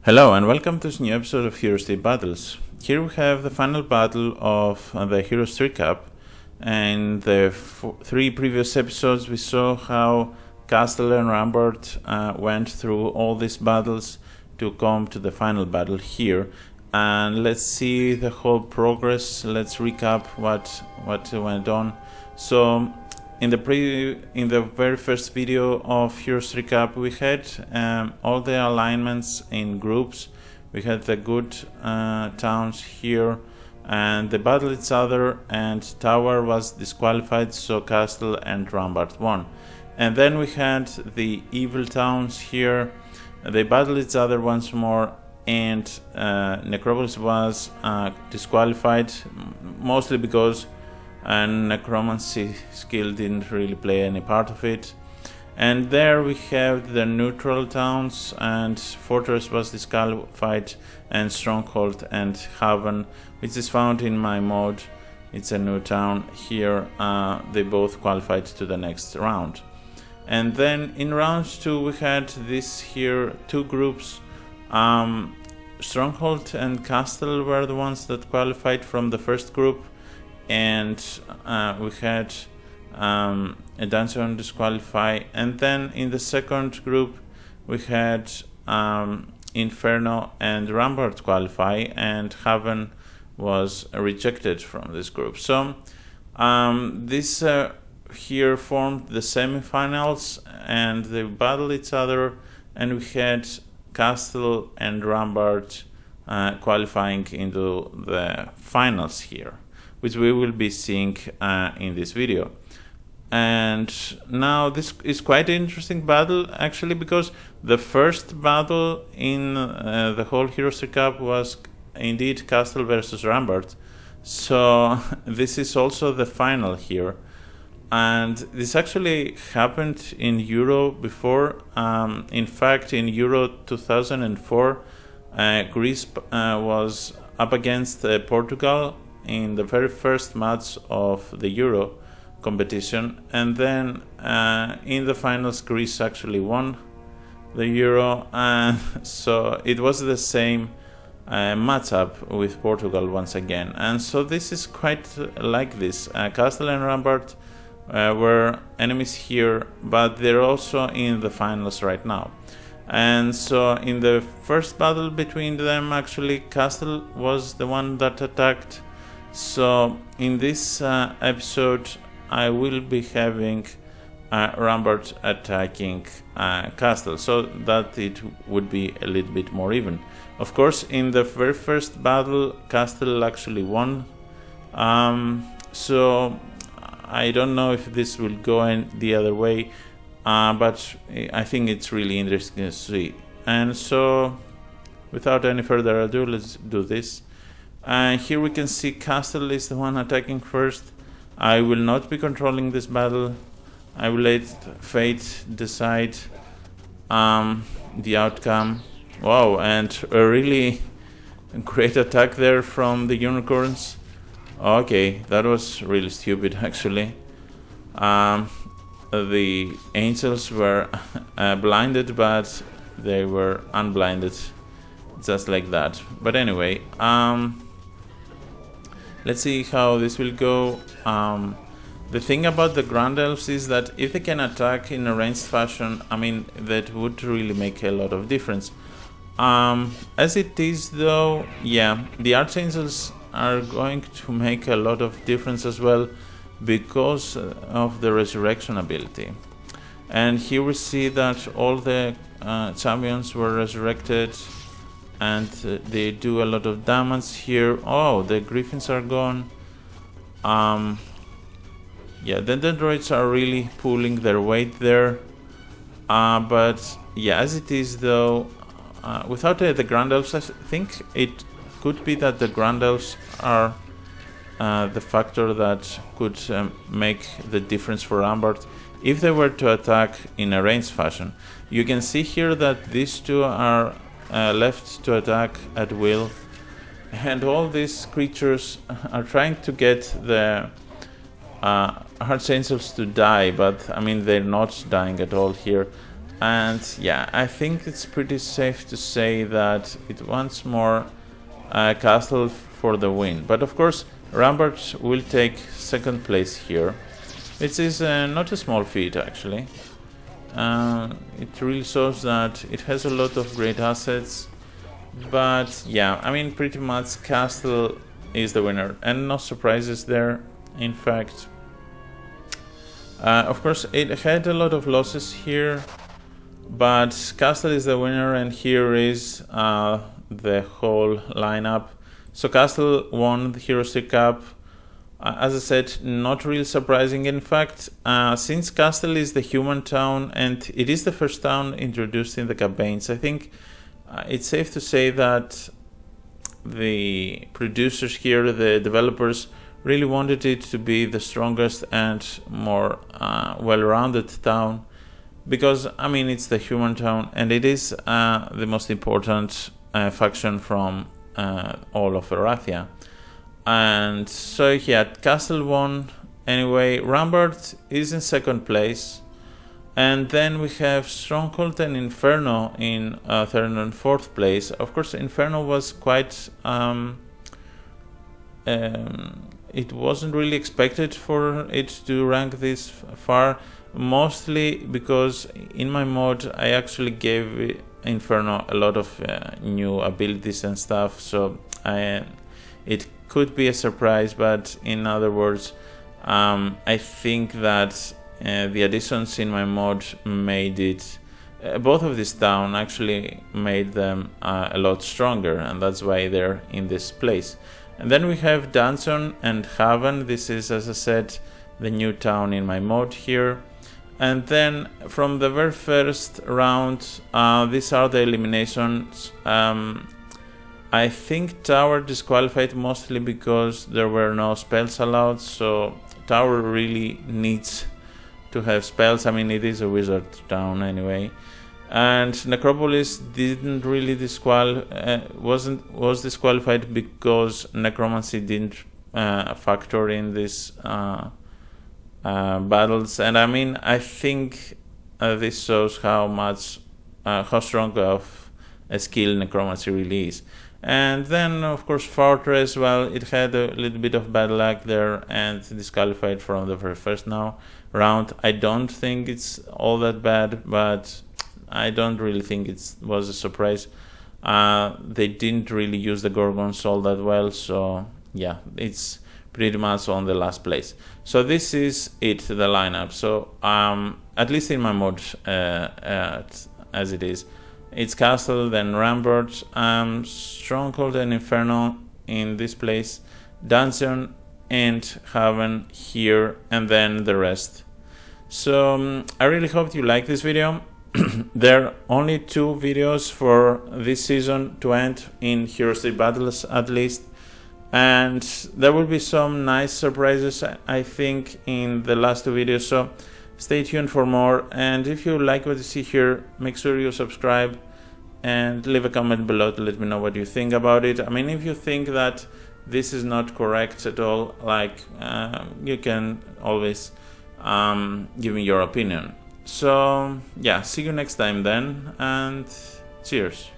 Hello and welcome to this new episode of Heroes 3 Battles. Here we have the final battle of the Heroes 3 Cup. In the three previous episodes we saw how Castle and Rampart went through all these battles to come to the final battle here. And let's see the whole progress. Let's recap what went on. So in the very first video of Heroes 3 Cup, we had all the alignments in groups. We had the good towns here, and they battled each other, and Tower was disqualified, so Castle and Rampart won. And then we had the evil towns here. They battled each other once more, and Necropolis was disqualified, mostly because and necromancy skill didn't really play any part of it. And there we have the neutral towns, and Fortress was disqualified, and Stronghold and Haven, which is found in my mod. It's a new town here. They both qualified to the next round. And then in round 2 we had this here two groups. Stronghold and Castle were the ones that qualified from the first group, and we had a Dungeon disqualify. And then in the second group we had Inferno and Rampart qualify, and Haven was rejected from this group. So this here formed the semifinals, and they battled each other, and we had Castle and Rampart qualifying into the finals here, which we will be seeing in this video. And now this is quite an interesting battle, actually, because the first battle in the whole Heroes 3 Cup was indeed Castle versus Rampart. So this is also the final here. And this actually happened in Euro before. In fact, in Euro 2004, Greece was up against Portugal in the very first match of the Euro competition, and then in the finals Greece actually won the Euro, and so it was the same matchup with Portugal once again. And so this is quite like this. Castle and Rampart were enemies here, but they're also in the finals right now. And so in the first battle between them, actually Castle was the one that attacked. So in this episode I will be having Rampart attacking Castle, so that it would be a little bit more even. Of course, in the very first battle Castle actually won, so I don't know if this will go in the other way, but I think it's really interesting to see. And so without any further ado, let's do this. Here we can see Castle is the one attacking first. I will not be controlling this battle. I will let fate decide the outcome. Wow, and a really great attack there from the unicorns. Okay, that was really stupid actually. The angels were blinded, but they were unblinded just like that. But anyway, let's see how this will go. The thing about the Grand Elves is that if they can attack in a ranged fashion, I mean, that would really make a lot of difference. As it is though, yeah, the Archangels are going to make a lot of difference as well, because of the resurrection ability. And here we see that all the champions were resurrected, and they do a lot of damage here. Oh, the griffins are gone. Yeah, the dendroids are really pulling their weight there. But yeah, as it is though, without the Grand Elves, I think it could be that the Grand Elves are the factor that could make the difference for Rampart if they were to attack in a ranged fashion. You can see here that these two are left to attack at will, and all these creatures are trying to get the Archangels to die, but I mean they're not dying at all here. And yeah, I think it's pretty safe to say that it once more Castle for the win. But of course, Rampart will take second place here. It is not a small feat, actually. It really shows that it has a lot of great assets. But yeah, I mean, pretty much Castle is the winner, and no surprises there. In fact, of course, it had a lot of losses here, but Castle is the winner, and here is the whole lineup. So Castle won the Heroes Cup. As I said, not really surprising. In fact, since Castle is the human town and it is the first town introduced in the campaigns, I think it's safe to say that the producers here, the developers, really wanted it to be the strongest and more well-rounded town, because I mean it's the human town and it is the most important faction from all of Erathia. And so yeah, Castle won anyway. Rampart is in second place, and then we have Stronghold and Inferno in third and fourth place. Of course, Inferno was quite it wasn't really expected for it to rank this far, mostly because in my mod I actually gave Inferno a lot of new abilities and stuff, so it could be a surprise. But in other words, I think that the additions in my mod made it, both of this town actually made them a lot stronger, and that's why they're in this place. And then we have Dungeon and Haven. This is, as I said, the new town in my mod here. And then from the very first round, these are the eliminations. I think Tower disqualified mostly because there were no spells allowed, so Tower really needs to have spells. I mean, it is a wizard town anyway. And Necropolis didn't really was disqualified because Necromancy didn't factor in these battles. And I mean, I think this shows how strong of a skill Necromancy really is. And then, of course, Fortress, well, it had a little bit of bad luck there and disqualified from the very first round. I don't think it's all that bad, but I don't really think it was a surprise. They didn't really use the Gorgons all that well, so yeah, it's pretty much on the last place. So this is it, the lineup. So at least in my mod, as it is, it's Castle, then Rampart, Stronghold and Inferno in this place, Dungeon and Haven here, and then the rest. So I really hope you like this video. There are only 2 videos for this season to end in Hero Street Battles at least, and there will be some nice surprises I think in the last 2 videos, so stay tuned for more. And if you like what you see here, make sure you subscribe and leave a comment below to let me know what you think about it. I mean, if you think that this is not correct at all, like you can always give me your opinion. So yeah, see you next time then, and cheers.